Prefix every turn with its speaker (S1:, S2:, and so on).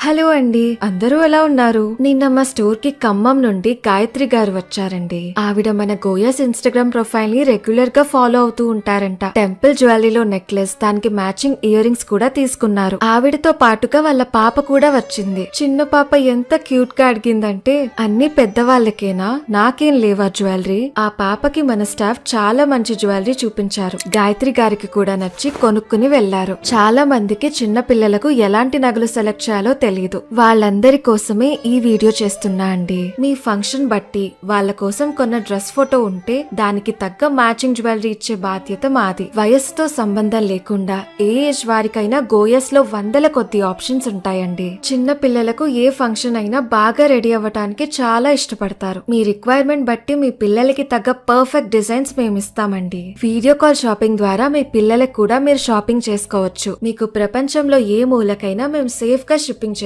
S1: Hello అండి, అందరూ ఎలా ఉన్నారు? నిన్న మా స్టోర్ కి ఖమ్మం నుండి గాయత్రి గారు వచ్చారండి. ఆవిడ మన గోయాస్ ఇన్స్టాగ్రామ్ ప్రొఫైల్ ని రెగ్యులర్ గా ఫాలో అవుతూ ఉంటారంట. టెంపుల్ జ్యువెలరీలో నెక్లెస్, దానికి మ్యాచింగ్ ఇయర్ రింగ్స్ కూడా తీసుకున్నారు. ఆవిడతో పాటుగా వాళ్ళ పాప కూడా వచ్చింది. చిన్న పాప ఎంత క్యూట్ గా అడిగిందంటే, అన్ని పెద్దవాళ్ళకేనా, నాకేం లేవా జ్యువెలరీ? ఆ పాపకి మన స్టాఫ్ చాలా మంచి జ్యువెలరీ చూపించారు. గాయత్రి గారికి కూడా నచ్చి కొనుక్కుని వెళ్లారు. చాలా మందికి చిన్న పిల్లలకు ఎలాంటి నగలు సెలెక్ట్ చేయాలో తెలియదు. వాళ్ళందరి కోసమే ఈ వీడియో చేస్తున్నా అండి. మీ ఫంక్షన్ బట్టి వాళ్ళ కోసం కొన్న డ్రెస్ ఫోటో ఉంటే దానికి తగ్గ మ్యాచింగ్ జ్యువెలరీ ఇచ్చే బాధ్యత మాది. వయస్సుతో సంబంధం లేకుండా ఏ ఏజ్ వారికైనా గోయస్ లో వందల కొద్ది ఆప్షన్స్ ఉంటాయండి. చిన్న పిల్లలకు ఏ ఫంక్షన్ అయినా బాగా రెడీ అవ్వటానికి చాలా ఇష్టపడతారు. మీ రిక్వైర్మెంట్ బట్టి మీ పిల్లలకి తగ్గ పర్ఫెక్ట్ డిజైన్స్ మేము ఇస్తామండి. వీడియో కాల్ షాపింగ్ ద్వారా మీ పిల్లలకు కూడా మీరు షాపింగ్ చేసుకోవచ్చు. మీకు ప్రపంచంలో ఏ మూలకైనా మేము సేఫ్ గా షిప్పింగ్